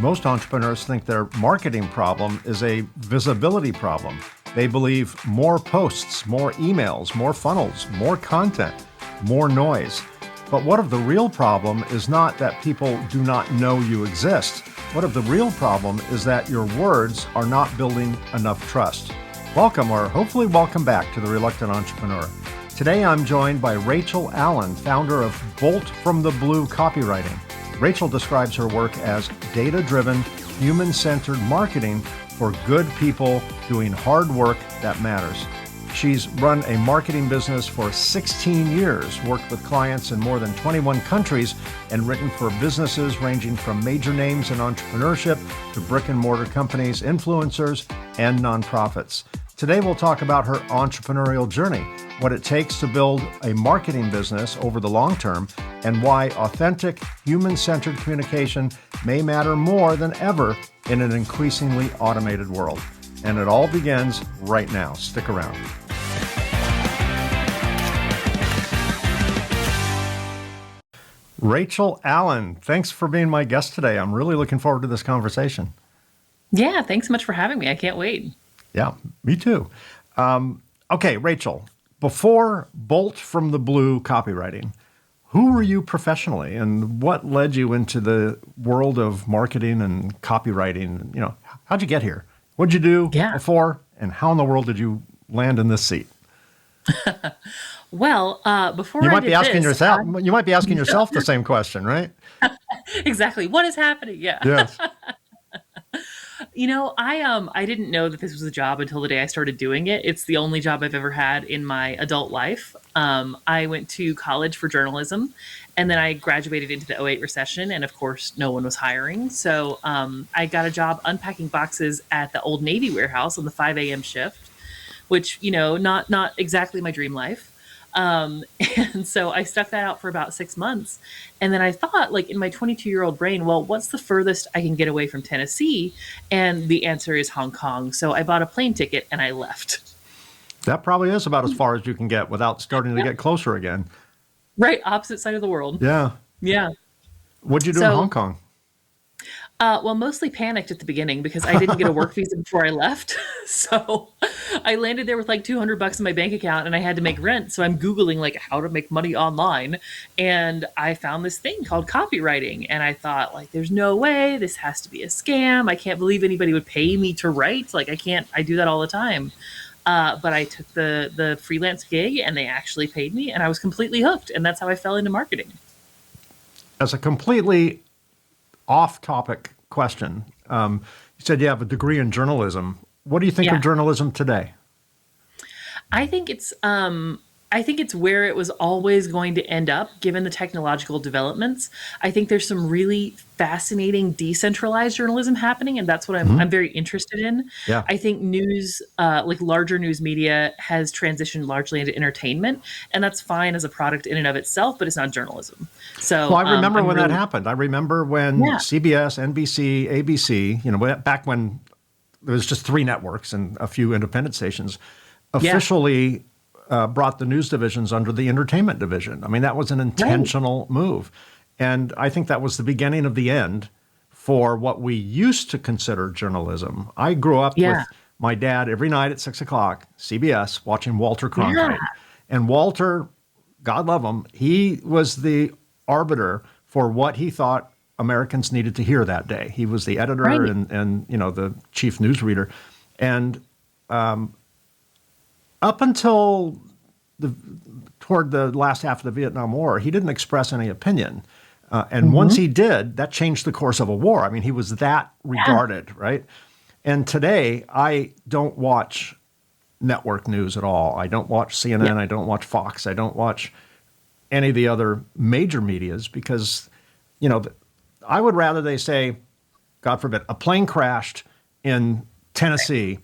Most entrepreneurs think their marketing problem is a visibility problem. They believe more posts, more emails, more funnels, more content, more noise. But what if the real problem is not that people do not know you exist? What if the real problem is that your words are not building enough trust? Welcome, or hopefully welcome back to The Reluctant Entrepreneur. Today I'm joined by Rachel Allen, founder of Bolt from the Blue Copywriting. Rachel describes her work as data-driven, human-centered marketing for good people doing hard work that matters. She's run a marketing business for 16 years, worked with clients in more than 21 countries, and written for businesses ranging from major names in entrepreneurship to brick-and-mortar companies, influencers, and nonprofits. Today we'll talk about her entrepreneurial journey, what it takes to build a marketing business over the long term, and why authentic, human-centered communication may matter more than ever in an increasingly automated world. And it all begins right now. Stick around. Rachel Allen, thanks for being my guest today. I'm really looking forward to this conversation. Yeah, thanks so much for having me. I can't wait. Yeah, me too. Okay, Rachel, before Bolt from the Blue Copywriting, who were you professionally and what led you into the world of marketing and copywriting? You know, how'd you get here? What'd you do before, and how in the world did you land in this seat? Well, before you I might did be asking this, yourself. You might be asking yourself the same question, right? Exactly. What is happening? Yeah. Yes. You know, I didn't know that this was a job until the day I started doing it. It's the only job I've ever had in my adult life. I went to college for journalism, and then I graduated into the '08 recession, and of course, no one was hiring. So I got a job unpacking boxes at the Old Navy warehouse on the 5 a.m. shift, which, you know, not exactly my dream life. And so I stuck that out for about 6 months. And then I thought, like, in my 22-year-old brain, well, what's the furthest I can get away from Tennessee? And the answer is Hong Kong. So I bought a plane ticket and I left. That probably is about as far as you can get without starting to get closer again. Right. Opposite side of the world. Yeah. Yeah. What'd you do in Hong Kong? Well, mostly panicked at the beginning because I didn't get a work visa before I left. So I landed there with like $200 in my bank account and I had to make rent. So I'm Googling like how to make money online. And I found this thing called copywriting. And I thought, like, there's no way, this has to be a scam. I can't believe anybody would pay me to write. Like, I do that all the time. But I took the freelance gig and they actually paid me and I was completely hooked. And that's how I fell into marketing. As a completely off-topic question, you said you have a degree in journalism. What do you think of journalism today? I think it's where it was always going to end up, given the technological developments. I think there's some really fascinating decentralized journalism happening, and that's what I'm very interested in. Yeah. I think news, like larger news media, has transitioned largely into entertainment, and that's fine as a product in and of itself, but it's not journalism. So, well, I remember when that happened. I remember when CBS, NBC, ABC, you know, back when there was just 3 networks and a few independent stations, officially brought the news divisions under the entertainment division. I mean, that was an intentional move. And I think that was the beginning of the end for what we used to consider journalism. I grew up with my dad every night at 6 o'clock, CBS, watching Walter Cronkite. And Walter, God love him, he was the arbiter for what he thought Americans needed to hear that day. He was the editor and you know, the chief newsreader. And up until toward the last half of the Vietnam War, he didn't express any opinion. And once he did, that changed the course of a war. I mean, he was that regarded, right? And today, I don't watch network news at all. I don't watch CNN. I don't watch Fox. I don't watch any of the other major medias because, you know, I would rather they say, God forbid, a plane crashed in Tennessee.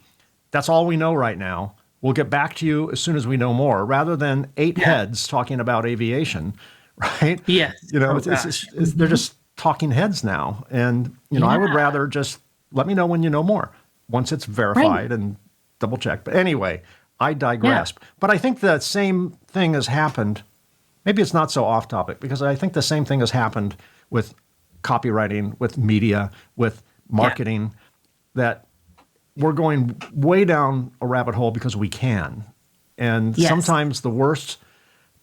That's all we know right now. We'll get back to you as soon as we know more, rather than 8 heads talking about aviation, right? Yes. You know, they're just talking heads now. And, you know, I would rather just let me know when you know more, once it's verified and double check. But anyway, I digress. But I think the same thing has happened. Maybe it's not so off topic because I think the same thing has happened with copywriting, with media, with marketing, that we're going way down a rabbit hole because we can. And Yes. sometimes the worst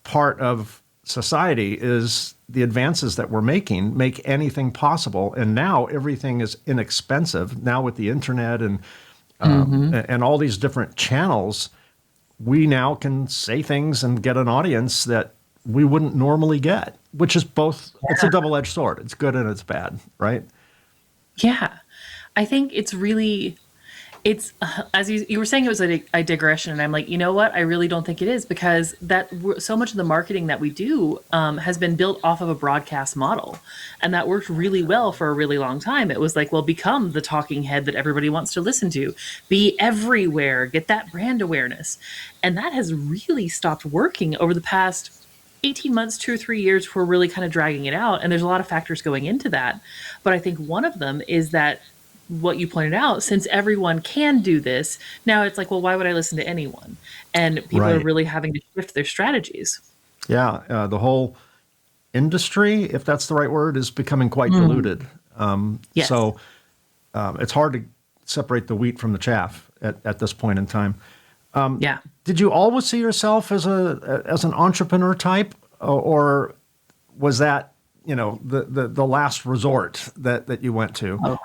part of society is the advances that we're making make anything possible. And now everything is inexpensive. Now with the internet and all these different channels, we now can say things and get an audience that we wouldn't normally get, which is both, it's a double-edged sword. It's good and it's bad, right? Yeah. I think as you were saying, it was a digression, and I'm like, you know what? I really don't think it is, because so much of the marketing that we do has been built off of a broadcast model, and that worked really well for a really long time. It was like, well, become the talking head that everybody wants to listen to, be everywhere, get that brand awareness, and that has really stopped working over the past 18 months, 2 or 3 years. We're really kind of dragging it out, and there's a lot of factors going into that. But I think one of them is that what you pointed out, since everyone can do this, now it's like, well, why would I listen to anyone? And people are Right. really having to shift their strategies. Yeah, the whole industry, if that's the right word, is becoming quite diluted. Yes. So it's hard to separate the wheat from the chaff at this point in time. Yeah. Did you always see yourself as an entrepreneur type, or was that the last resort that you went to? Oh.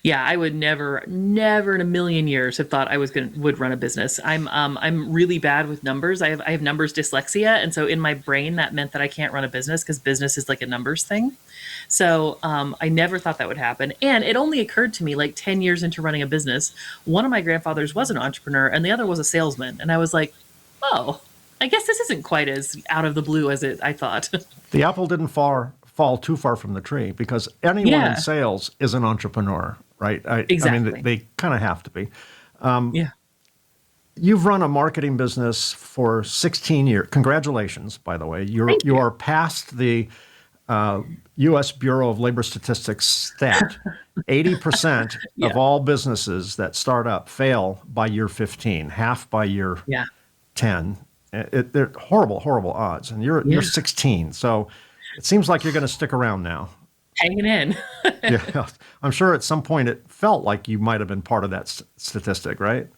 Yeah, I would never in a million years have thought I would run a business. I'm really bad with numbers. I have numbers dyslexia, and so in my brain that meant that I can't run a business, because business is like a numbers thing. So I never thought that would happen, and it only occurred to me like 10 years into running a business. One of my grandfathers was an entrepreneur, and the other was a salesman, and I was like, oh, I guess this isn't quite as out of the blue as I thought. The apple didn't fall too far from the tree, because anyone in Yeah, sales is an entrepreneur, right? I mean, exactly. they kind of have to be. Yeah. You've run a marketing business for 16 years. Congratulations, by the way. Thank You you. are past the U.S. Bureau of Labor Statistics stat. 80% Yeah. of all businesses that start up fail by year 15, half by year Yeah. 10. They're horrible, horrible odds. And you're Yeah. 16. So it seems like you're going to stick around now. Hanging in. Yeah. I'm sure at some point it felt like you might have been part of that statistic, right?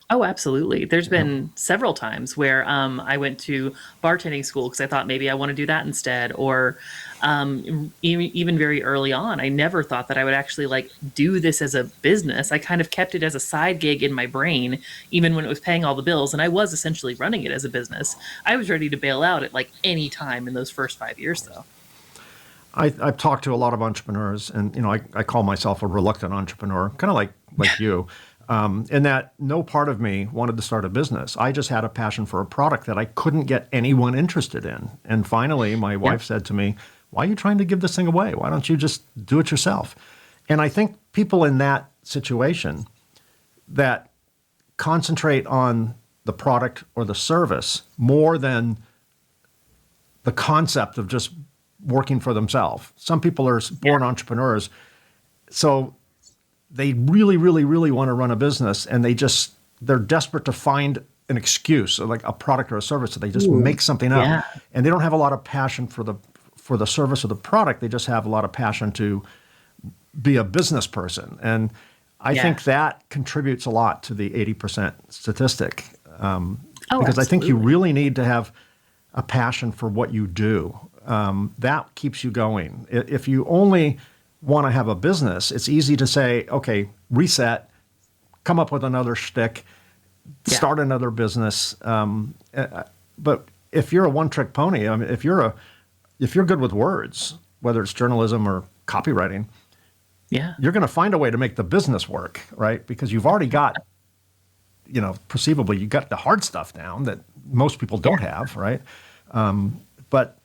Oh, absolutely. There's been several times where I went to bartending school because I thought maybe I want to do that instead. Or even very early on, I never thought that I would actually like do this as a business. I kind of kept it as a side gig in my brain, even when it was paying all the bills. And I was essentially running it as a business. I was ready to bail out at like any time in those first 5 years, though. I've talked to a lot of entrepreneurs, and I call myself a reluctant entrepreneur, kind of like you, in that no part of me wanted to start a business. I just had a passion for a product that I couldn't get anyone interested in. And finally, my wife said to me, "Why are you trying to give this thing away? Why don't you just do it yourself?" And I think people in that situation that concentrate on the product or the service more than the concept of just working for themselves. Some people are born entrepreneurs, so they really, really, really want to run a business, and they're desperate to find an excuse, or like a product or a service, so they just Ooh, make something up. yeah. And they don't have a lot of passion for the service or the product. They just have a lot of passion to be a business person. And I Yeah. think that contributes a lot to the 80% statistic, Oh, because I think you absolutely. really need to have a passion for what you do. That keeps you going. If you only want to have a business, it's easy to say, okay, reset, come up with another shtick, Yeah. start another business. But if you're a one-trick pony, I mean, if you're good with words, whether it's journalism or copywriting, Yeah. you're going to find a way to make the business work, right? Because you've already got, perceivably, you got the hard stuff down that most people don't have, right? But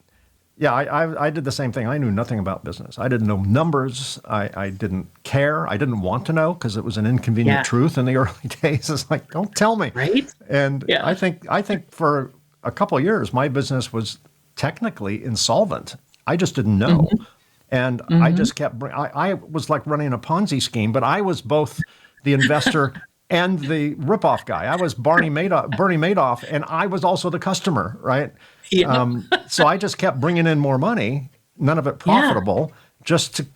yeah, I did the same thing. I knew nothing about business. I didn't know numbers. I didn't care. I didn't want to know, because it was an inconvenient Yeah. truth in the early days. It's like, don't tell me. Right? And Yeah. I think for a couple of years, my business was technically insolvent. I just didn't know. And I just I was like running a Ponzi scheme, but I was both the investor and the ripoff guy. I was Bernie Madoff, and I was also the customer, right? Yeah. So I just kept bringing in more money, none of it Yeah. profitable. just to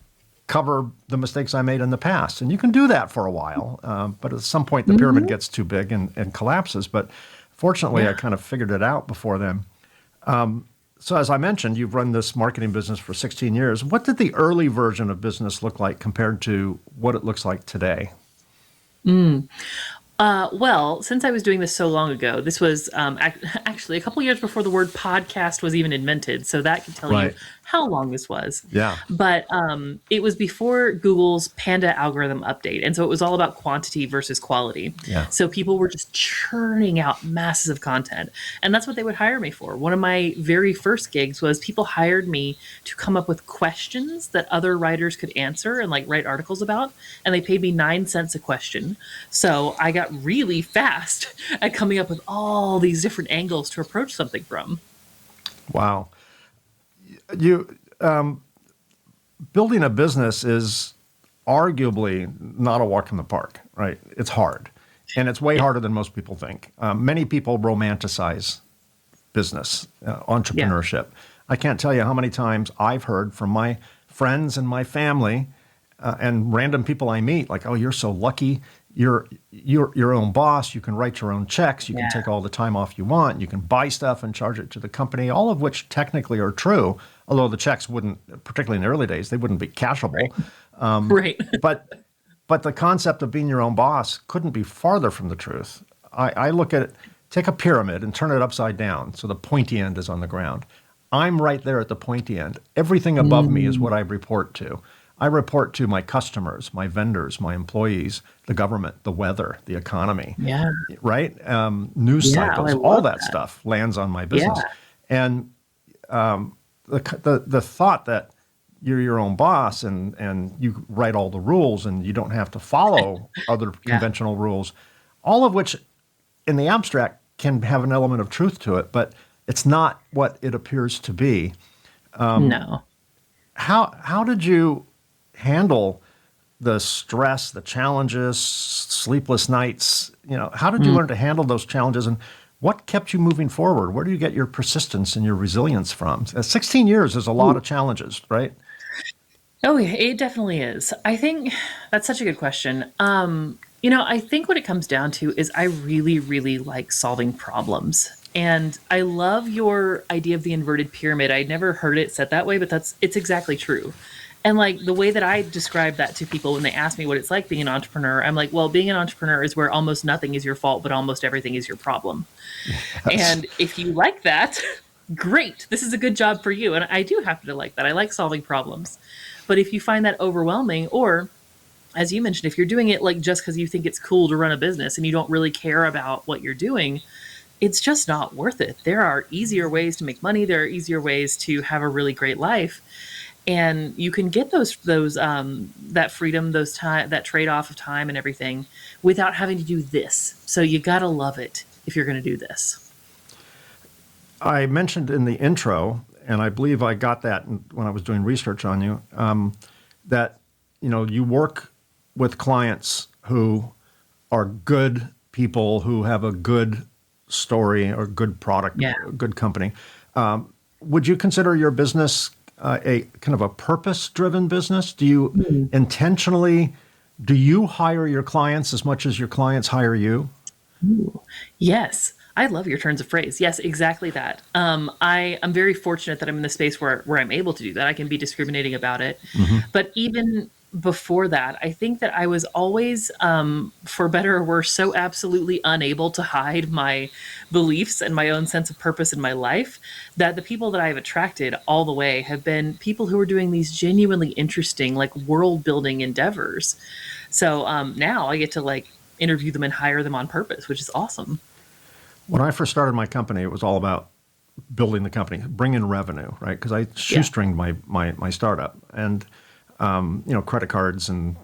cover the mistakes I made in the past. And you can do that for a while, but at some point the pyramid gets too big and collapses. But fortunately, I kind of figured it out before then. So as I mentioned, you've run this marketing business for 16 years. What did the early version of business look like compared to what it looks like today? Well, since I was doing this so long ago, this was actually a couple years before the word podcast was even invented. So that can tell you Right. how long this was. Yeah. But it was before Google's Panda algorithm update. And so it was all about quantity versus quality. Yeah. So people were just churning out masses of content. And that's what they would hire me for. One of my very first gigs was people hired me to come up with questions that other writers could answer and like write articles about. And they paid me 9 cents a question. So I got really fast at coming up with all these different angles to approach something from. Wow. You building a business is arguably not a walk in the park, right? It's hard, and it's way harder than most people think. Many people romanticize business, entrepreneurship. I can't tell you how many times I've heard from my friends and my family and random people I meet, like, "Oh, you're so lucky. You're your own boss. You can write your own checks. You can take all the time off you want. You can buy stuff and charge it to the company," all of which technically are true, although the checks wouldn't, particularly in the early days, they wouldn't be cashable. Right. But the concept of being your own boss couldn't be farther from the truth. I look at it, take a pyramid and turn it upside down so the pointy end is on the ground. I'm right there at the pointy end. Everything above me is what I report to. I report to my customers, my vendors, my employees, the government, the weather, the economy, right? News cycles, all that stuff lands on my business. And the thought that you're your own boss and you write all the rules and you don't have to follow other conventional rules, all of which in the abstract can have an element of truth to it, but it's not what it appears to be. No. How did you handle the stress, the challenges, sleepless nights? How did you learn to handle those challenges, and what kept you moving forward? Where do you get your persistence and your resilience from? 16 years is a lot of challenges, right? Oh, yeah, it definitely is. I think that's such a good question. I think what it comes down to is I really, really like solving problems. And I love your idea of the inverted pyramid. I'd never heard it said that way, but it's exactly true. And like the way that I describe that to people when they ask me what it's like being an entrepreneur, I'm like, well, being an entrepreneur is where almost nothing is your fault, but almost everything is your problem. And if you like that, great, this is a good job for you. And I do happen to like that. I like solving problems. But if you find that overwhelming, or as you mentioned, if you're doing it like just because you think it's cool to run a business and you don't really care about what you're doing, it's just not worth it. There are easier ways to make money. There are easier ways to have a really great life. And you can get those that freedom, that trade-off of time and everything without having to do this. So you got to love it if you're going to do this. I mentioned in the intro, and I believe I got that when I was doing research on you, that you work with clients who are good people who have a good story or good product, a good company. Would you consider your business a kind of a purpose-driven business? Do you intentionally, do you hire your clients as much as your clients hire you? Ooh, yes. I love your turns of phrase. Yes, exactly that. I am very fortunate that I'm in the space where I'm able to do that. I can be discriminating about it. But even before that, I think that I was always, for better or worse, so absolutely unable to hide my beliefs and my own sense of purpose in my life that the people that I've attracted all the way have been people who are doing these genuinely interesting, like world building endeavors. So now I get to like interview them and hire them on purpose, which is awesome. When I first started my company, it was all about building the company, bringing revenue, right? Because I shoestringed my startup, and credit cards and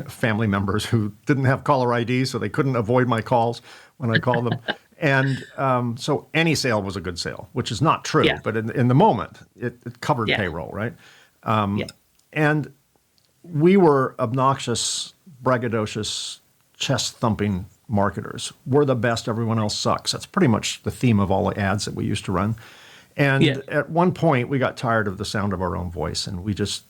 family members who didn't have caller ID, so they couldn't avoid my calls when I called them. And so any sale was a good sale, which is not true, but in the moment, it covered payroll, right? And we were obnoxious, braggadocious, chest-thumping marketers. We're the best, everyone else sucks. That's pretty much the theme of all the ads that we used to run. And at one point, we got tired of the sound of our own voice, and we just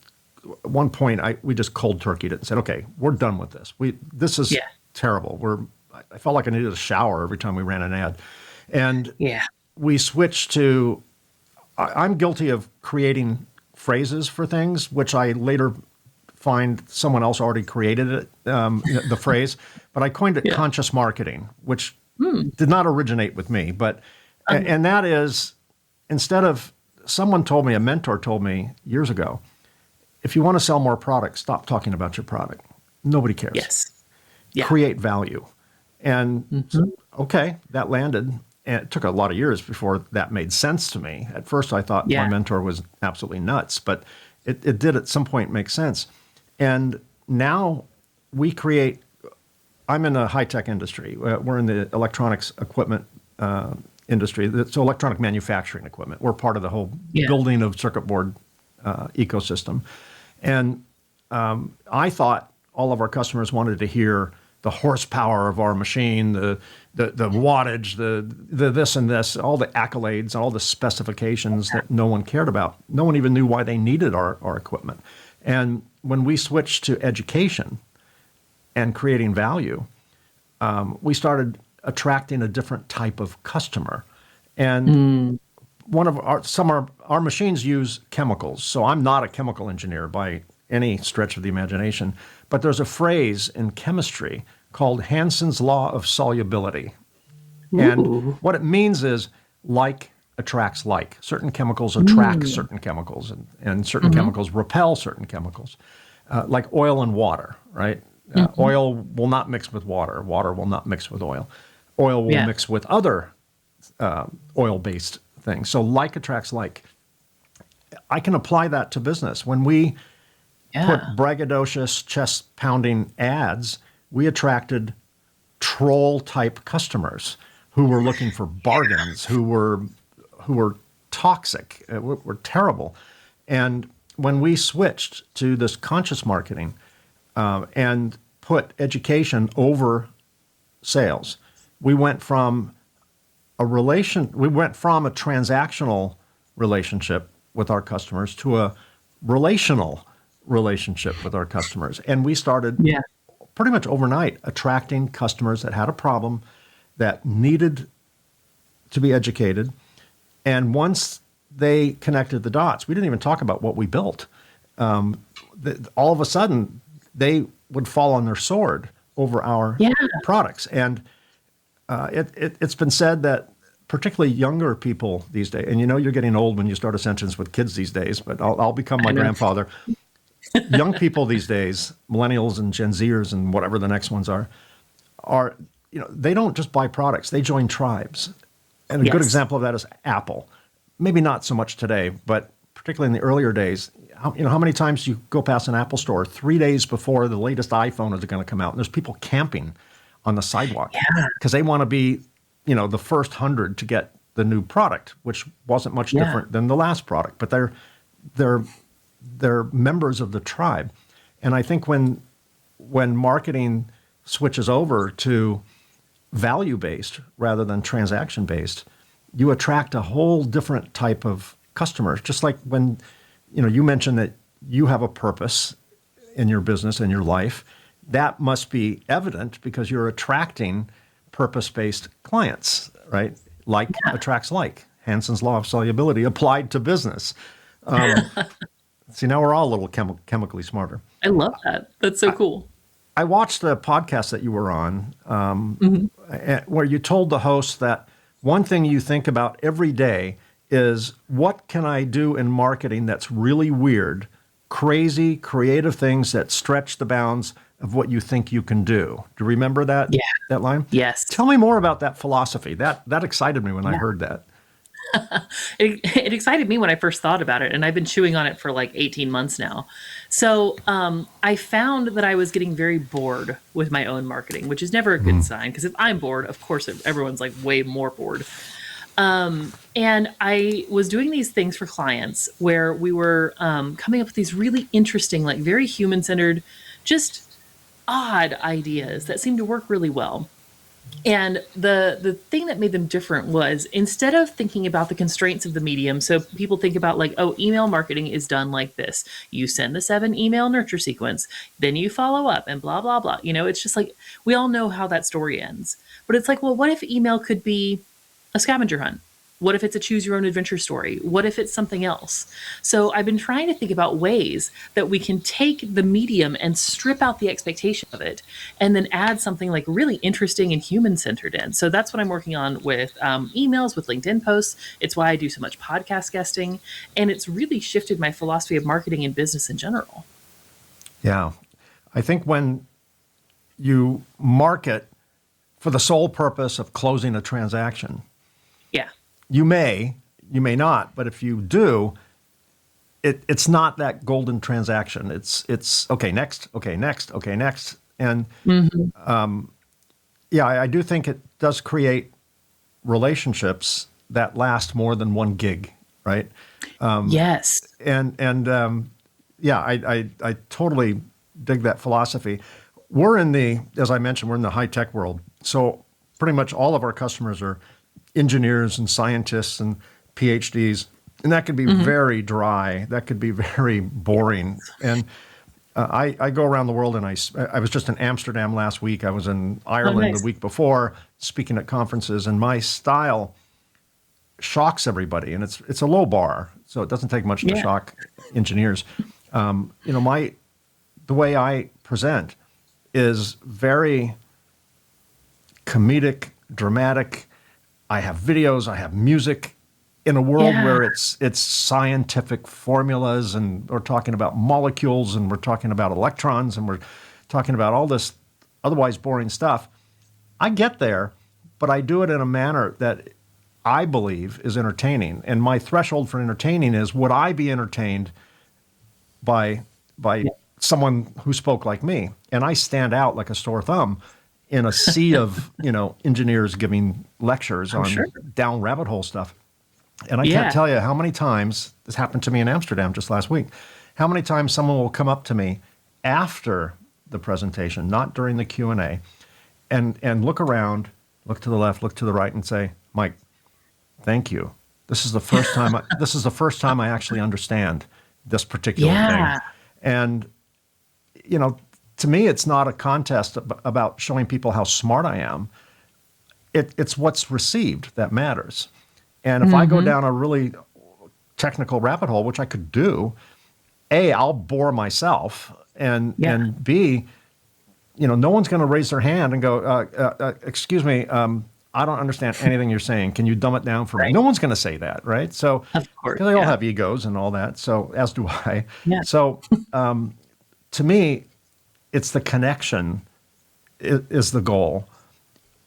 at one point, we just cold turkeyed it and said, okay, we're done with this. This is Yeah. terrible. I felt like I needed a shower every time we ran an ad. And Yeah. we switched to, I'm guilty of creating phrases for things, which I later find someone else already created it, the phrase, but I coined it Yeah. conscious marketing, which did not originate with me. But, and that is, instead of, a mentor told me years ago, if you want to sell more products, stop talking about your product. Nobody cares. Yes. Yeah. Create value. And okay, that landed. And it took a lot of years before that made sense to me. At first, I thought my mentor was absolutely nuts, but it did at some point make sense. And now I'm in a high-tech industry. We're in the electronics equipment industry. So electronic manufacturing equipment. We're part of the whole building of circuit board ecosystem. And I thought all of our customers wanted to hear the horsepower of our machine, the wattage, the this and this, all the accolades, all the specifications that no one cared about. No one even knew why they needed our equipment. And when we switched to education and creating value, we started attracting a different type of customer. And our machines use chemicals. So I'm not a chemical engineer by any stretch of the imagination, but there's a phrase in chemistry called Hansen's law of solubility. Ooh. And what it means is like attracts like. Certain chemicals attract certain chemicals, and certain chemicals repel certain chemicals, like oil and water, right? Oil will not mix with water. Water will not mix with oil. Oil will mix with other oil-based things. So like attracts like. I can apply that to business. When we put braggadocious, chest-pounding ads, we attracted troll-type customers who were looking for bargains, who were toxic, were terrible. And when we switched to this conscious marketing and put education over sales, we went from a transactional relationship with our customers to a relational relationship with our customers. And we started pretty much overnight attracting customers that had a problem, that needed to be educated. And once they connected the dots, we didn't even talk about what we built. All of a sudden, they would fall on their sword over our products. And it's been said that particularly younger people these days, and you're getting old when you start a sentence with kids these days, but I'll become my grandfather. Young people these days, millennials and Gen Zers and whatever the next ones are they don't just buy products, they join tribes. And a good example of that is Apple. Maybe not so much today, but particularly in the earlier days, how many times you go past an Apple store 3 days before the latest iPhone is going to come out, and there's people camping on the sidewalk because they want to be, the first 100 to get the new product, which wasn't much different than the last product, but they're members of the tribe. And I think when marketing switches over to value-based rather than transaction-based, you attract a whole different type of customers. Just like when, you mentioned that you have a purpose in your business and your life, that must be evident because you're attracting purpose-based clients, right? Like attracts like. Hansen's law of solubility applied to business. See, now we're all a little chemically smarter. I love that. That's so cool. I watched the podcast that you were on where you told the host that one thing you think about every day is, what can I do in marketing that's really weird, crazy, creative things that stretch the bounds of what you think you can do? Do you remember that line? Yes. Tell me more about that philosophy. That excited me when I heard that. It excited me when I first thought about it, and I've been chewing on it for like 18 months now. So I found that I was getting very bored with my own marketing, which is never a good sign, because if I'm bored, of course, everyone's like way more bored. And I was doing these things for clients where we were coming up with these really interesting, like very human-centered, just odd ideas that seemed to work really well. And the thing that made them different was, instead of thinking about the constraints of the medium, so people think about like, oh, email marketing is done like this. You send the 7 email nurture sequence, then you follow up and blah, blah, blah. It's just like, we all know how that story ends. But it's like, well, what if email could be a scavenger hunt? What if it's a choose your own adventure story? What if it's something else? So I've been trying to think about ways that we can take the medium and strip out the expectation of it and then add something like really interesting and human centered in. So that's what I'm working on with emails, with LinkedIn posts. It's why I do so much podcast guesting. And it's really shifted my philosophy of marketing and business in general. Yeah. I think when you market for the sole purpose of closing a transaction, Yeah. you may not, but if you do, it's not that golden transaction. It's okay, next, okay, next, okay, next. And yeah, I do think it does create relationships that last more than one gig, right? Yes. And yeah, I totally dig that philosophy. As I mentioned, we're in the high tech world. So pretty much all of our customers are engineers and scientists and PhDs, and that could be very dry. That could be very boring. And I go around the world, and I was just in Amsterdam last week. I was in Ireland Nice. the week before, speaking at conferences, and my style shocks everybody, and it's a low bar, so it doesn't take much to Yeah. shock engineers. The way I present is very comedic, dramatic. I have videos, I have music. In a world Yeah. where it's scientific formulas, and we're talking about molecules, and we're talking about electrons, and we're talking about all this otherwise boring stuff, I get there, but I do it in a manner that I believe is entertaining. And my threshold for entertaining is, would I be entertained by Yeah. someone who spoke like me? And I stand out like a sore thumb in a sea of engineers giving lectures I'm on sure. down rabbit hole stuff. And I can't Yeah. tell you how many times this happened to me in Amsterdam just last week. How many times someone will come up to me after the presentation, not during the Q&A, and look around, look to the left, look to the right, and say, "Mike, thank you. This is the first time. This is the first time I actually understand this particular thing." Yeah. And to me, it's not a contest about showing people how smart I am. It's what's received that matters. And if I go down a really technical rabbit hole, which I could do, A, I'll bore myself, and Yeah. B, no one's going to raise their hand and go, "Excuse me, I don't understand anything you're saying. Can you dumb it down for me?" Right. No one's going to say that, right? So, Of course. because they all Yeah. have egos and all that. So, as do I. Yeah. So, to me, it's the connection is the goal.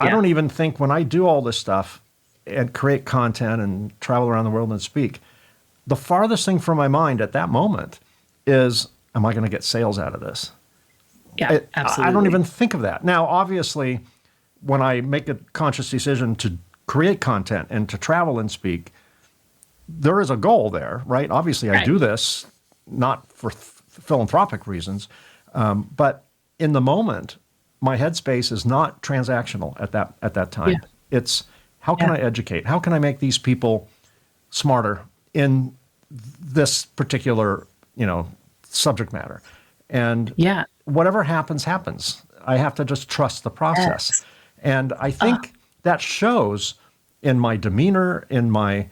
I Yeah. don't even think, when I do all this stuff and create content and travel around the world and speak, the farthest thing from my mind at that moment is, am I going to get sales out of this? Yeah. I Absolutely. don't even think of that. Now, obviously, when I make a conscious decision to create content and to travel and speak, there is a goal there, right? Obviously, I Right. do this not for philanthropic reasons, but in the moment, my headspace is not transactional at that time. Yeah. It's, how can Yeah. I educate? How can I make these people smarter in this particular subject matter? And Yeah. whatever happens, happens. I have to just trust the process. Yes. And I think that shows in my demeanor, in my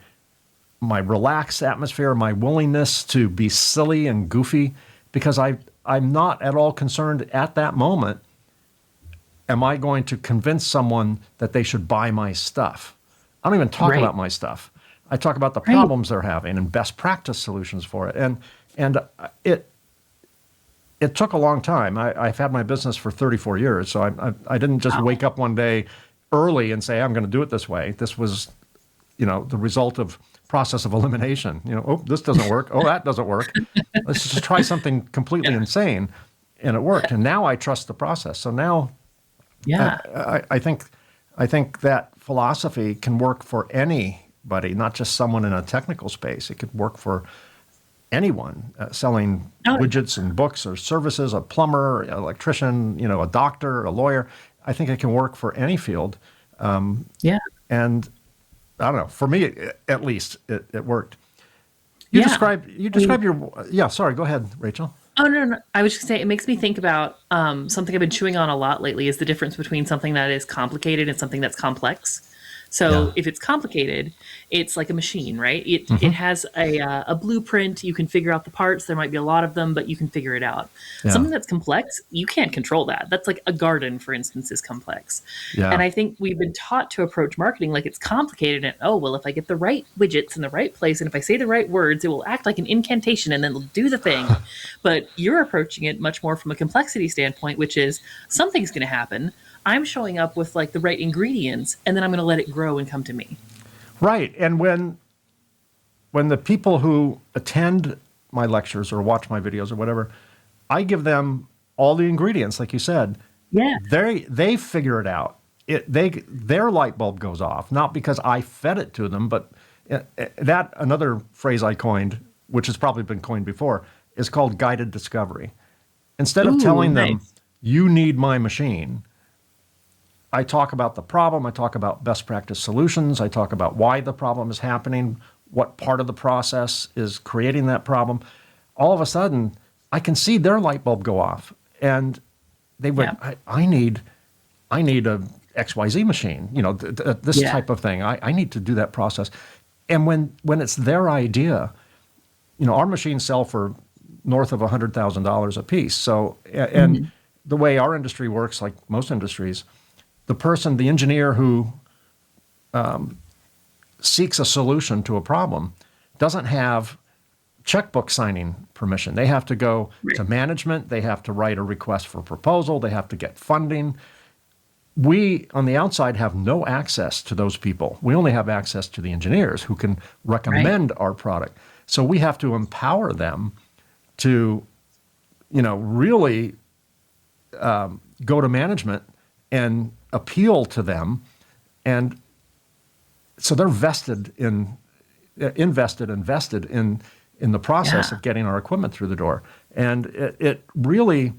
relaxed atmosphere, my willingness to be silly and goofy, because I'm not at all concerned at that moment, am I going to convince someone that they should buy my stuff? I don't even talk Right. about my stuff. I talk about the Right. problems they're having and best practice solutions for it. And it took a long time. I've had my business for 34 years, so I didn't just Wow. wake up one day early and say, I'm going to do it this way. This was, the result of process of elimination. Oh, this doesn't work. Oh, that doesn't work. Let's just try something completely insane, and it worked. And now I trust the process. So now Yeah. I think that philosophy can work for anybody, not just someone in a technical space. It could work for anyone selling Oh, widgets and books or services, a plumber, an electrician, a doctor, a lawyer. I think it can work for any field. Yeah. And I don't know, for me, at least it worked. Yeah. You I mean, describe your, yeah, sorry, go ahead, Rachel. oh, no, no. I was just saying, it makes me think about something I've been chewing on a lot lately is the difference between something that is complicated and something that's complex. So Yeah. if it's complicated, it's like a machine, right? It Hmm. has a blueprint. You can figure out the parts. There might be a lot of them, but you can figure it out. Yeah. Something that's complex, you can't control that. That's like a garden, for instance, is complex. And Yeah. I think we've been taught to approach marketing like it's complicated and, oh, well, if I get the right widgets in the right place and if I say the right words, it will act like an incantation and then it'll do the thing. But you're approaching it much more from a complexity standpoint, which is something's going to happen. I'm showing up with like the right ingredients and then I'm going to let it grow and come to me. Right. And when the people who attend my lectures or watch my videos or whatever, I give them all the ingredients, like you said. Yeah. They figure it out. Their light bulb goes off, not because I fed it to them, but that another phrase I coined, which has probably been coined before, is called guided discovery. Instead of Ooh, telling them nice. you need my machine, I talk about the problem. I talk about best practice solutions. I talk about why the problem is happening, what part of the process is creating that problem. All of a sudden, I can see their light bulb go off, and they Yeah. went, I need a XYZ machine, this Yeah. type of thing. I need to do that process. And when it's their idea, our machines sell for north of $100,000 a piece. So, and Mhm. the way our industry works, like most industries, the engineer who seeks a solution to a problem doesn't have checkbook signing permission. They have to go Right. to management. They have to write a request for proposal. They have to get funding. We, on the outside, have no access to those people. We only have access to the engineers who can Right. recommend our product. So we have to empower them to, really go to management and appeal to them. And so they're invested in the Yeah. process of getting our equipment through the door. And it really,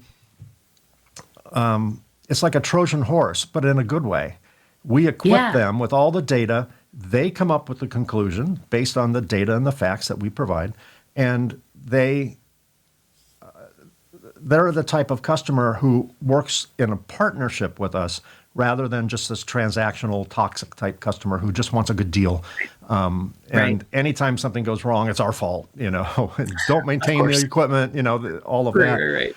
it's like a Trojan horse, but in a good way. We equip Yeah. them with all the data. They come up with the conclusion based on the data and the facts that we provide. And they're the type of customer who works in a partnership with us rather than just this transactional, toxic type customer who just wants a good deal. Right. And anytime something goes wrong, it's our fault. Don't Of maintain the course. equipment. All of Right. that. Right. Right.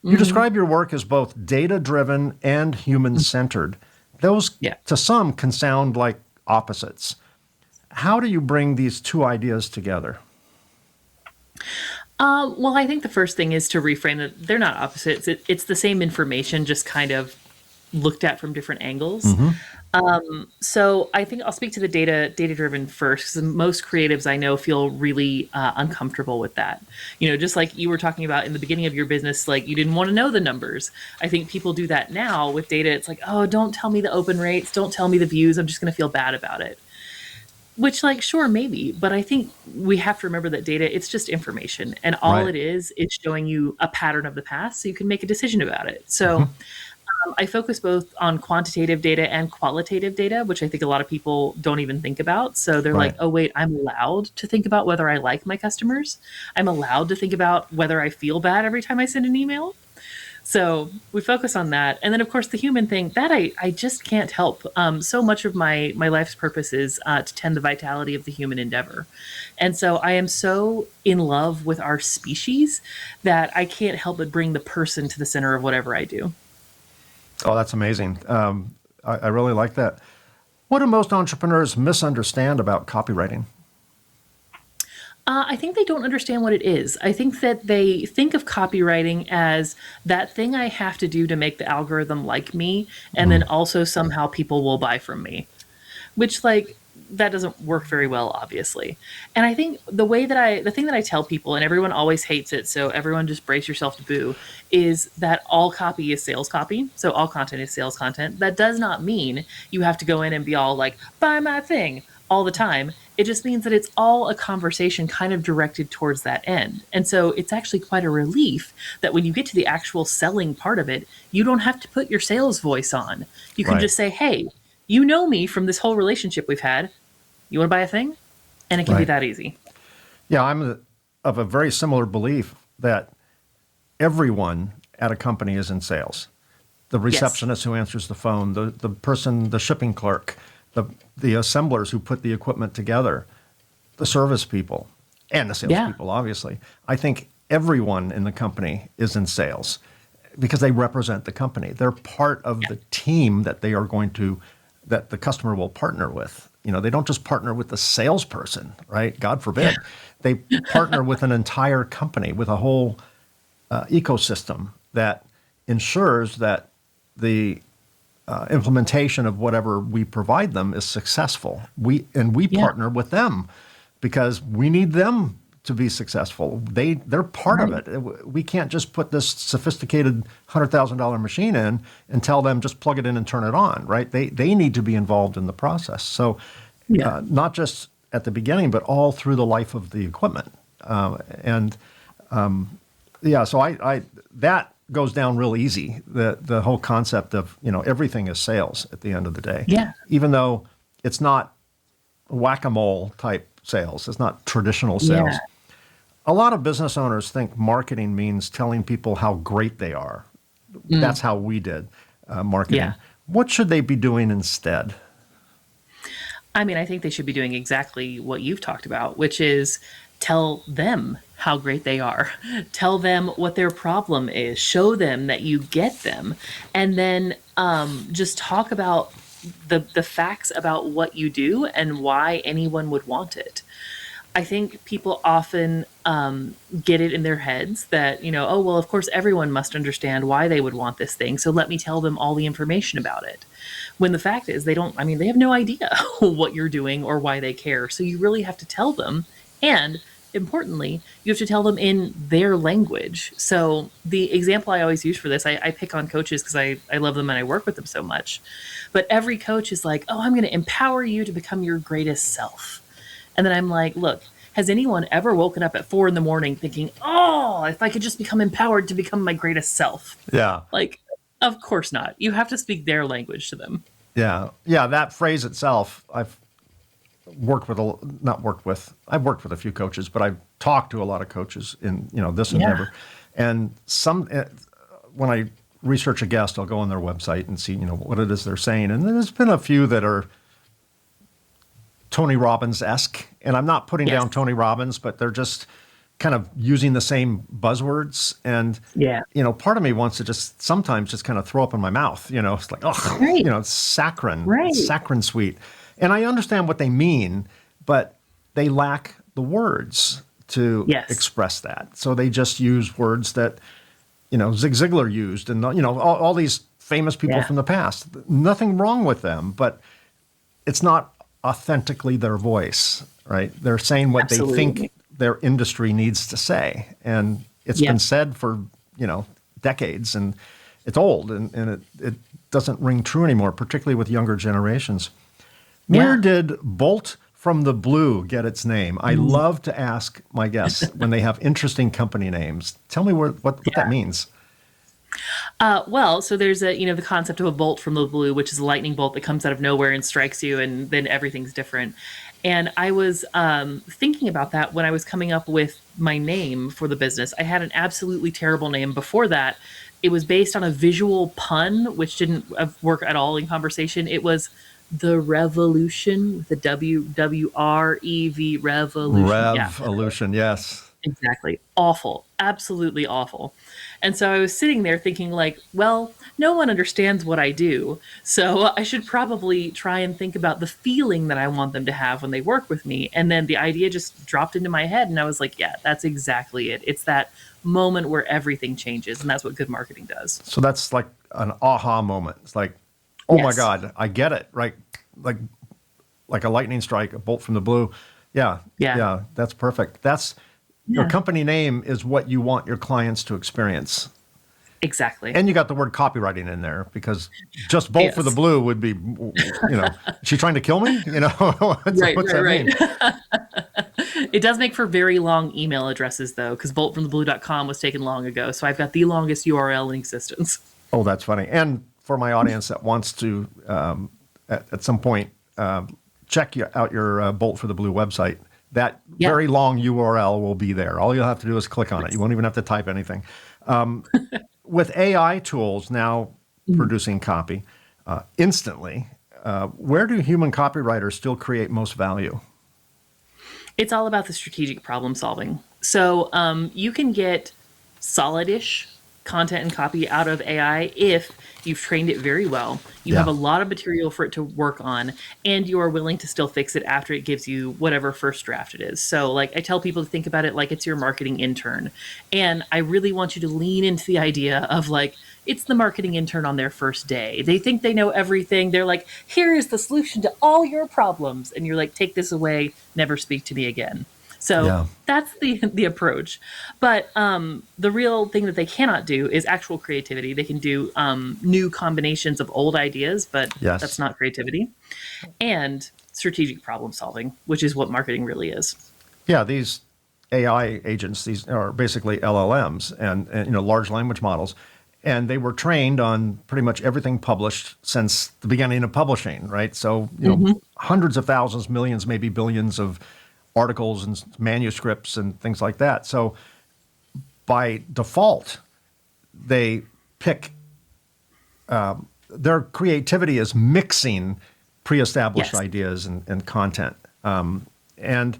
You Hmm. describe your work as both data-driven and human-centered. Those, Yeah. to some, can sound like opposites. How do you bring these two ideas together? Well, I think the first thing is to reframe that they're not opposites. It's the same information, just kind of looked at from different angles. Hmm. So I think I'll speak to the data driven first, because most creatives I know feel really uncomfortable with that. Just like you were talking about in the beginning of your business, like you didn't want to know the numbers. I think people do that now with data. It's like, oh, don't tell me the open rates, don't tell me the views. I'm just going to feel bad about it. Which, like, sure, maybe, but I think we have to remember that data, it's just information, and all Right. it is showing you a pattern of the past so you can make a decision about it. So Hmm. I focus both on quantitative data and qualitative data, which I think a lot of people don't even think about. So they're like, Right. oh, wait, I'm allowed to think about whether I like my customers. I'm allowed to think about whether I feel bad every time I send an email. So we focus on that. And then, of course, the human thing that I just can't help. So much of my life's purpose is to tend the vitality of the human endeavor. And so I am so in love with our species that I can't help but bring the person to the center of whatever I do. Oh, that's amazing. I really like that. What do most entrepreneurs misunderstand about copywriting? I think they don't understand what it is. I think that they think of copywriting as that thing I have to do to make the algorithm like me, and then Mm. also somehow people will buy from me, which, like, that doesn't work very well, obviously. And I think the thing that I tell people, and everyone always hates it, so everyone just brace yourself to boo, is that all copy is sales copy. So all content is sales content. That does not mean you have to go in and be all like, buy my thing, all the time. It just means that it's all a conversation kind of directed towards that end. And so it's actually quite a relief that when you get to the actual selling part of it, you don't have to put your sales voice on. You can Right. just say, hey, you know me from this whole relationship we've had. You want to buy a thing? And it can be Right. that easy. Yeah, of a very similar belief that everyone at a company is in sales. The Yes. receptionist who answers the phone, the person, the shipping clerk, the assemblers who put the equipment together, the service people, and the Yeah. salespeople, obviously. I think everyone in the company is in sales because they represent the company. They're part of Yeah. the team that that the customer will partner with. They don't just partner with the salesperson, right? God Yeah. forbid. They partner with an entire company, with a whole ecosystem that ensures that the implementation of whatever we provide them is successful. We Yeah. partner with them because we need them to be successful. They're part of Right. it. We can't just put this sophisticated $100,000 machine in and tell them just plug it in and turn it on, right? They need to be involved in the process. So Yeah. not just at the beginning, but all through the life of the equipment. And yeah, so I that goes down real easy. The whole concept of everything is sales at the end of the day, Yeah. even though it's not whack-a-mole type sales. It's not traditional Yeah. sales. A lot of business owners think marketing means telling people how great they are. Mm. That's how we did Yeah. marketing. What should they be doing instead? I mean, I think they should be doing exactly what you've talked about, which is tell them how great they are. Tell them what their problem is. Show them that you get them. And then just talk about the facts about what you do and why anyone would want it. I think people often get it in their heads that, oh, well, of course, everyone must understand why they would want this thing. So let me tell them all the information about it. When the fact is, they don't, I mean, they have no idea what you're doing or why they care. So you really have to tell them. And importantly, you have to tell them in their language. So the example I always use for this, I pick on coaches because I love them and I work with them so much. But every coach is like, oh, I'm going to empower you to become your greatest self. And then I'm like, look, has anyone ever woken up at 4 a.m. thinking, oh, if I could just become empowered to become my greatest self? Yeah. Like, of course not. You have to speak their language to them. Yeah. Yeah. That phrase itself, I've worked with a few coaches, but I've talked to a lot of coaches in, this Yeah. endeavor. And when I research a guest, I'll go on their website and see, what it is they're saying. And there's been a few that are Tony Robbins-esque. And I'm not putting Yes. down Tony Robbins, but they're just kind of using the same buzzwords. And, Yeah. part of me wants to just sometimes just kind of throw up in my mouth, it's like, oh, Right. it's saccharine, Right. saccharine sweet. And I understand what they mean, but they lack the words to Yes. express that. So they just use words that, Zig Ziglar used and, all these famous people Yeah. from the past. Nothing wrong with them, but it's not authentically their voice, right? They're saying what they think Absolutely. their industry needs to say. And it's Yeah. been said for, decades, and it's old, and it doesn't ring true anymore, particularly with younger generations. Where Yeah. did Bolt from the Blue get its name? I love to ask my guests when they have interesting company names. Tell me what that Yeah. means. Well, so there's the concept of a bolt from the blue, which is a lightning bolt that comes out of nowhere and strikes you, and then everything's different. And I was thinking about that when I was coming up with my name for the business. I had an absolutely terrible name before that. It was based on a visual pun, which didn't work at all in conversation. It was the revolution with the WWREV revolution. Yeah. Revolution, yes. Exactly. Awful. Absolutely awful. And so I was sitting there thinking like, well, no one understands what I do. So I should probably try and think about the feeling that I want them to have when they work with me. And then the idea just dropped into my head and I was like, yeah, that's exactly it. It's that moment where everything changes, and that's what good marketing does. So that's like an aha moment. It's like, oh my Yes. God, I get it, right? Like a lightning strike, a bolt from the blue. Yeah, Yeah. yeah, that's perfect. That's your Yeah. company name is what you want your clients to experience. Exactly. And you got the word copywriting in there because just Bolt for the Yes. Blue would be, is she trying to kill me? Right, What's right, that right. mean? It does make for very long email addresses, though, because boltfromtheblue.com was taken long ago. So I've got the longest URL in existence. Oh, that's funny. And for my audience that wants to, at some point, check out your Bolt for the Blue website, that Yeah. very long URL will be there. All you'll have to do is click on it. You won't even have to type anything. With AI tools now producing copy instantly, where do human copywriters still create most value? It's all about the strategic problem solving. So you can get solid-ish content and copy out of AI if you've trained it very well. You have Yeah. a lot of material for it to work on, and you are willing to still fix it after it gives you whatever first draft it is. So, like, I tell people to think about it like it's your marketing intern. And I really want you to lean into the idea of, like, it's the marketing intern on their first day. They think they know everything. They're like, here is the solution to all your problems. And you're like, take this away, never speak to me again. So Yeah. that's the approach. But the real thing that they cannot do is actual creativity. They can do new combinations of old ideas, but that's Yes. not creativity. And strategic problem solving, which is what marketing really is. Yeah, these AI agents, these are basically LLMs and large language models, and they were trained on pretty much everything published since the beginning of publishing, right? So hundreds of thousands, millions, maybe billions of articles and manuscripts and things like that. So by default, they pick their creativity is mixing pre-established Yes. ideas and content. And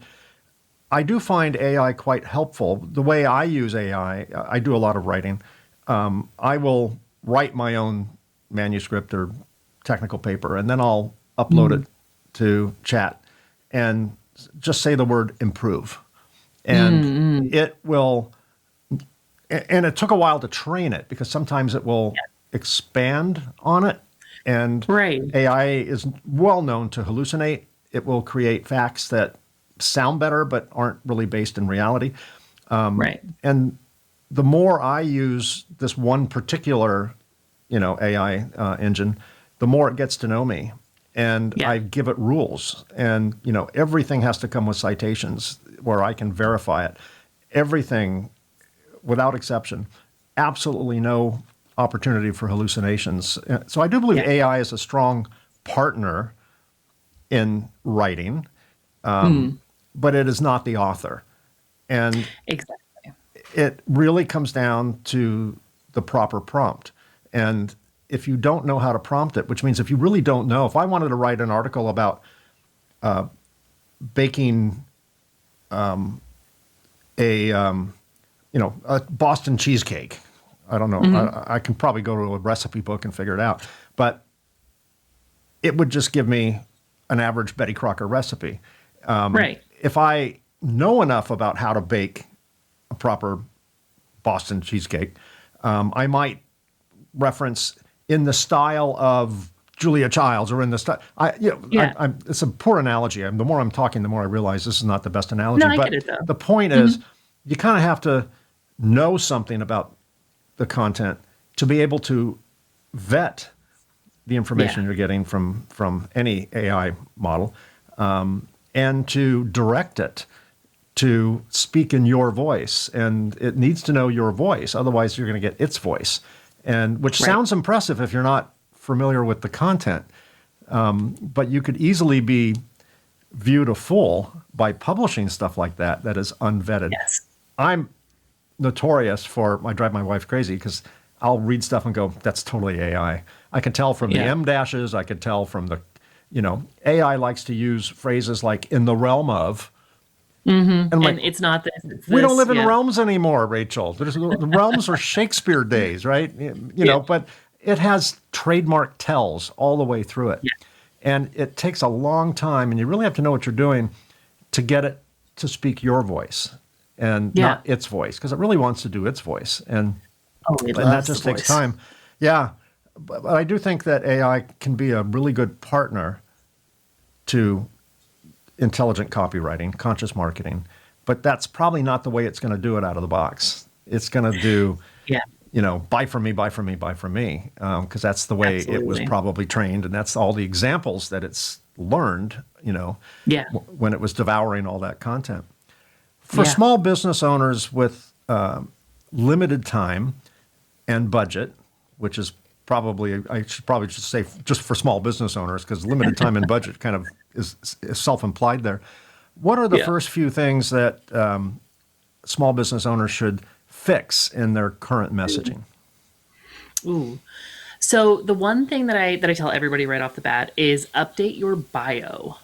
I do find AI quite helpful. The way I use AI, I do a lot of writing. I will write my own manuscript or technical paper, and then I'll upload it to chat and just say the word improve. And it will, and it took a while to train it because sometimes it will expand on it. And Right. AI is well known to hallucinate. It will create facts that sound better but aren't really based in reality. Right. And the more I use this one particular, AI engine, the more it gets to know me. And Yeah. I give it rules. And, everything has to come with citations where I can verify it. Everything, without exception, absolutely no opportunity for hallucinations. So I do believe Yeah. AI is a strong partner in writing, but it is not the author. And Exactly. it really comes down to the proper prompt. And if you don't know how to prompt it, which means if you really don't know, if I wanted to write an article about baking a Boston cheesecake, I don't know. I can probably go to a recipe book and figure it out, but it would just give me an average Betty Crocker recipe. Right. If I know enough about how to bake a proper Boston cheesecake, I might reference in the style of Julia Childs or in the style. Yeah. It's a poor analogy. The more I'm talking, the more I realize this is not the best analogy. No, I But get it, though. the point is, you kind of have to know something about the content to be able to vet the information Yeah. you're getting from any AI model, and to direct it to speak in your voice. And it needs to know your voice. Otherwise, you're going to get its voice, and which Right. sounds impressive if you're not familiar with the content. But you could easily be viewed a fool by publishing stuff like that is unvetted. Yes. I'm notorious for, I drive my wife crazy because I'll read stuff and go, that's totally AI. I can tell from the Yeah. M dashes. I can tell from the, AI likes to use phrases like in the realm of. And I'm like, And it's not this, it's we don't this. live in Yeah. realms anymore, Rachel. The realms are Shakespeare days, right? Yeah. But it has trademark tells all the way through it. Yeah. And it takes a long time, and you really have to know what you're doing to get it to speak your voice and Yeah. not its voice, because it really wants to do its voice. And It that loves just the takes voice. time. Yeah. But I do think that AI can be a really good partner to intelligent copywriting, conscious marketing. But that's probably not the way it's going to do it out of the box. It's going to do, Yeah. buy from me, buy from me, buy from me, because that's the way it was Absolutely. probably trained, and that's all the examples that it's learned, Yeah. when it was devouring all that content. For Yeah. small business owners with limited time and budget, which is probably, I should probably just say just for small business owners, because limited time and budget kind of is self-implied there. What are the Yeah. first few things that small business owners should fix in their current messaging? Ooh. So the one thing that I tell everybody right off the bat is update your bio.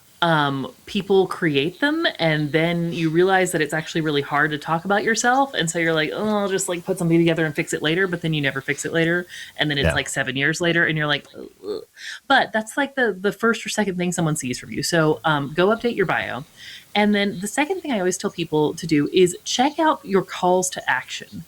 People create them, and then you realize that it's actually really hard to talk about yourself, and so you're like, oh, I'll just like put something together and fix it later, but then you never fix it later, and then it's Yeah. like 7 years later, and you're like, ugh. But that's like the first or second thing someone sees from you. So go update your bio, and then the second thing I always tell people to do is check out your calls to action.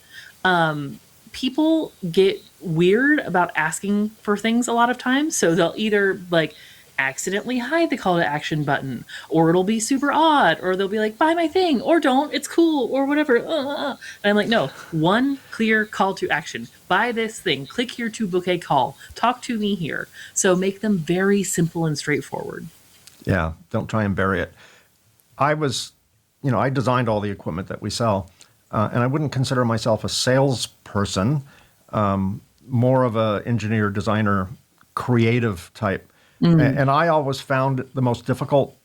People get weird about asking for things a lot of times. So they'll either like accidentally hide the call to action button, or it'll be super odd, or they'll be like, buy my thing, or don't, it's cool, or whatever. And I'm like, no, one clear call to action. Buy this thing, click here to book a call, talk to me here. So make them very simple and straightforward. Yeah, don't try and bury it. I was, I designed all the equipment that we sell, and I wouldn't consider myself a salesperson, more of a engineer, designer, creative type. And I always found the most difficult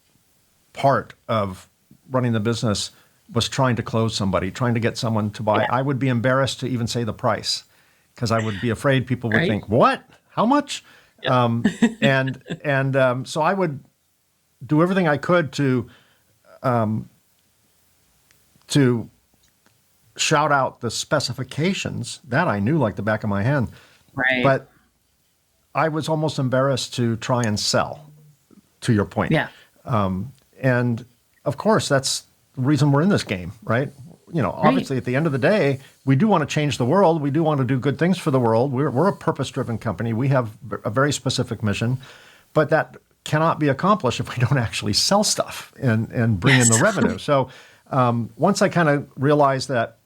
part of running the business was trying to close somebody, trying to get someone to buy. Yeah. I would be embarrassed to even say the price because I would be afraid people would Right. think, "What? How much?" Yeah. So I would do everything I could to shout out the specifications that I knew like the back of my hand. Right. But I was almost embarrassed to try and sell, to your point. Yeah. And of course, that's the reason we're in this game, right? Obviously, at the end of the day, we do want to change the world. We do want to do good things for the world. We're a purpose-driven company. We have a very specific mission, but that cannot be accomplished if we don't actually sell stuff and bring in the revenue. So once I kind of realized that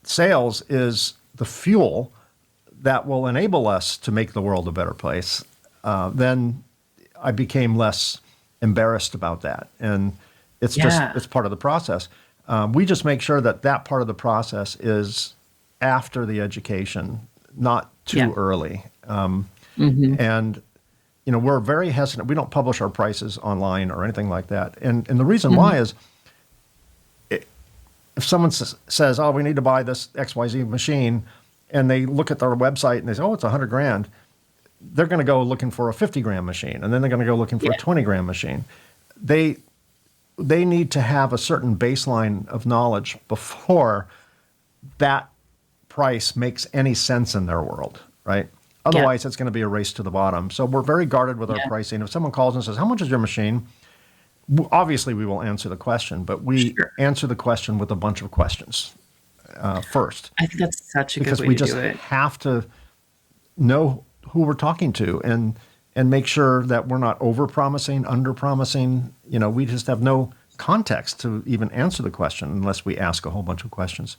sales is the fuel that will enable us to make the world a better place, then I became less embarrassed about that. And it's it's part of the process. We just make sure that that part of the process is after the education, not too early. And, we're very hesitant. We don't publish our prices online or anything like that. And the reason why is if someone says, oh, we need to buy this XYZ machine, and they look at their website and they say, oh, it's $100,000, they're going to go looking for a $50,000 machine, and then they're going to go looking for a $20,000 machine. They need to have a certain baseline of knowledge before that price makes any sense in their world, right? Otherwise, it's going to be a race to the bottom. So we're very guarded with our pricing. If someone calls and says, how much is your machine? Obviously, we will answer the question, but we answer the question with a bunch of questions first. I think that's such a good Because way we to just do it. have to know who we're talking to and make sure that we're not over-promising, under-promising. We just have no context to even answer the question unless we ask a whole bunch of questions.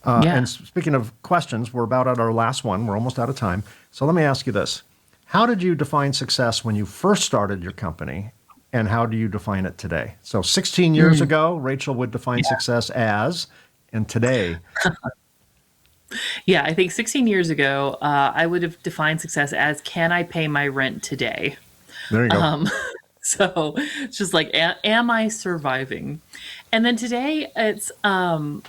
And speaking of questions, we're about at our last one. We're almost out of time. So let me ask you this. How did you define success when you first started your company, and how do you define it today? So 16 years ago, Rachel would define success as, and today. Yeah, I think 16 years ago, I would have defined success as, can I pay my rent today? There you go. So it's just like, am I surviving? And then today it's, how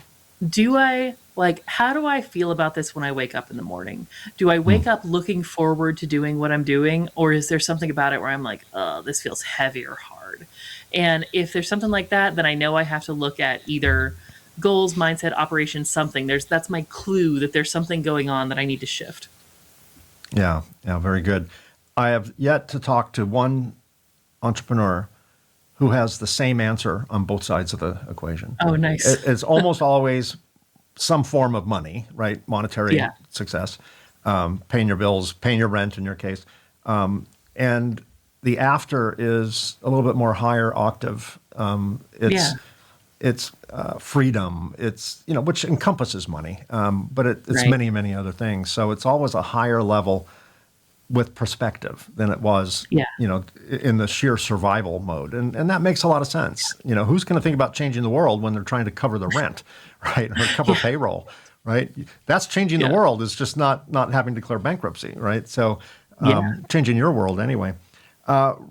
do I feel about this when I wake up in the morning? Do I wake up looking forward to doing what I'm doing? Or is there something about it where I'm like, oh, this feels heavy or hard? And if there's something like that, then I know I have to look at either goals, mindset, operations, something. That's my clue that there's something going on that I need to shift. Yeah, very good. I have yet to talk to one entrepreneur who has the same answer on both sides of the equation. Oh, nice. It's almost always some form of money, right? Monetary success, paying your bills, paying your rent in your case. And the after is a little bit more higher octave. it's freedom, it's, which encompasses money, but it's Right. many, many other things. So it's always a higher level with perspective than it was, Yeah. in the sheer survival mode. And that makes a lot of sense. Who's going to think about changing the world when they're trying to cover the rent, right? Or cover payroll, right? That's changing the Yeah. world. Is just not having to declare bankruptcy, right? So Yeah. changing your world anyway.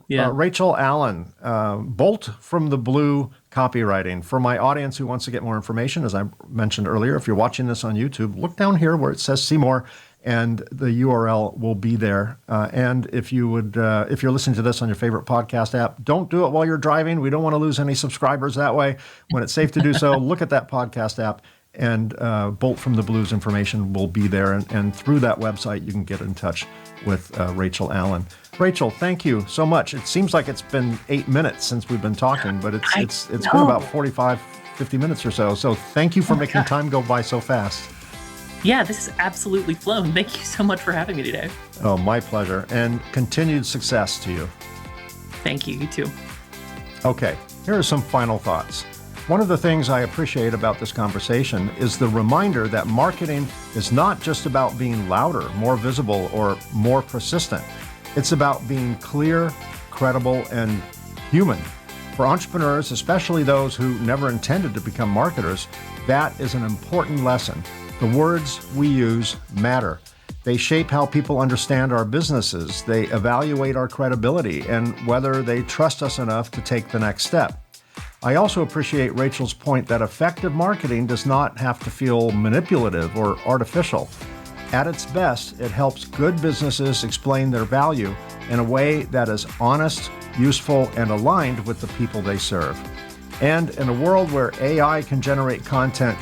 Yeah. Rachel Allen, Bolt from the Blue Copywriting. For my audience who wants to get more information, as I mentioned earlier, if you're watching this on YouTube, look down here where it says see more, and the URL will be there. And if you're listening to this on your favorite podcast app, don't do it while you're driving. We don't want to lose any subscribers that way. When it's safe to do so, look at that podcast app, and Bolt from the Blue's information will be there. And through that website, you can get in touch with Rachel Allen. Rachel, thank you so much. It seems like it's been 8 minutes since we've been talking, but it's been about 45, 50 minutes or so. So thank you for making time go by so fast. Yeah, this has absolutely flown. Thank you so much for having me today. Oh, my pleasure. And continued success to you. Thank you. You too. Okay, here are some final thoughts. One of the things I appreciate about this conversation is the reminder that marketing is not just about being louder, more visible, or more persistent. It's about being clear, credible, and human. For entrepreneurs, especially those who never intended to become marketers, that is an important lesson. The words we use matter. They shape how people understand our businesses. They evaluate our credibility and whether they trust us enough to take the next step. I also appreciate Rachel's point that effective marketing does not have to feel manipulative or artificial. At its best, it helps good businesses explain their value in a way that is honest, useful, and aligned with the people they serve. And in a world where AI can generate content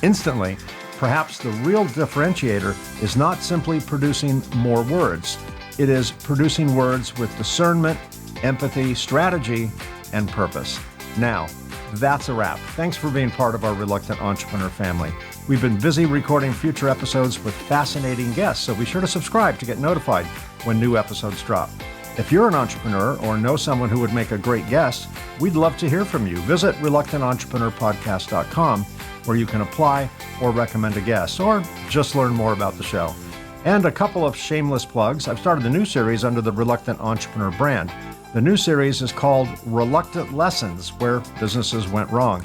instantly, perhaps the real differentiator is not simply producing more words. It is producing words with discernment, empathy, strategy, and purpose. Now, that's a wrap. Thanks for being part of our Reluctant Entrepreneur family. We've been busy recording future episodes with fascinating guests, so be sure to subscribe to get notified when new episodes drop. If you're an entrepreneur or know someone who would make a great guest, we'd love to hear from you. Visit reluctantentrepreneur.podcast.com, where you can apply or recommend a guest, or just learn more about the show. And a couple of shameless plugs. I've started a new series under the Reluctant Entrepreneur brand. The new series is called Reluctant Lessons, where businesses went wrong.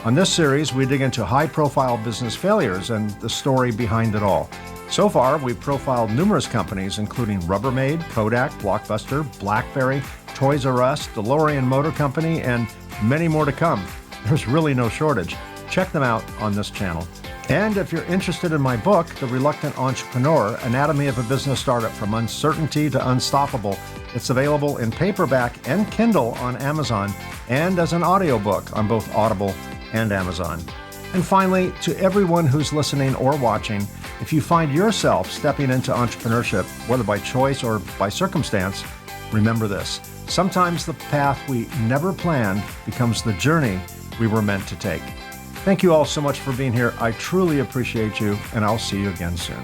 On this series, we dig into high-profile business failures and the story behind it all. So far, we've profiled numerous companies, including Rubbermaid, Kodak, Blockbuster, BlackBerry, Toys R Us, DeLorean Motor Company, and many more to come. There's really no shortage. Check them out on this channel. And if you're interested in my book, The Reluctant Entrepreneur, Anatomy of a Business Startup from Uncertainty to Unstoppable, it's available in paperback and Kindle on Amazon, and as an audiobook on both Audible and Amazon. And finally, to everyone who's listening or watching, if you find yourself stepping into entrepreneurship, whether by choice or by circumstance, remember this: sometimes the path we never planned becomes the journey we were meant to take. Thank you all so much for being here. I truly appreciate you, and I'll see you again soon.